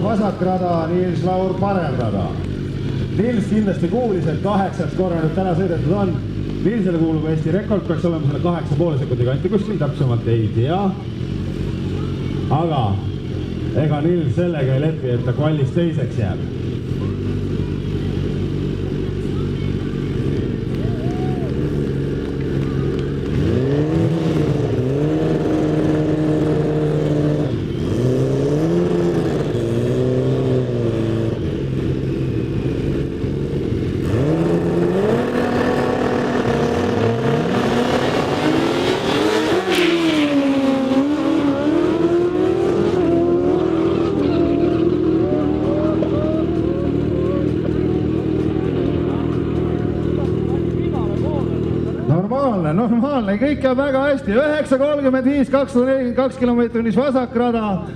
vasakrada, Nils Laur paremrada. Nils kindlasti kuulis, et 8 korra nüüd täna sõidetud on. Nilsele kuulub Eesti rekord, peaks olema selle 8,5 sekundi kanti kuskil, täpsemalt ei tea. Aga ega Nils sellega ei lepi, et ta kvallis teiseks jääb. Normaalne, kõik käib väga hästi. 9.35, 242 kilomeetris vasakrada.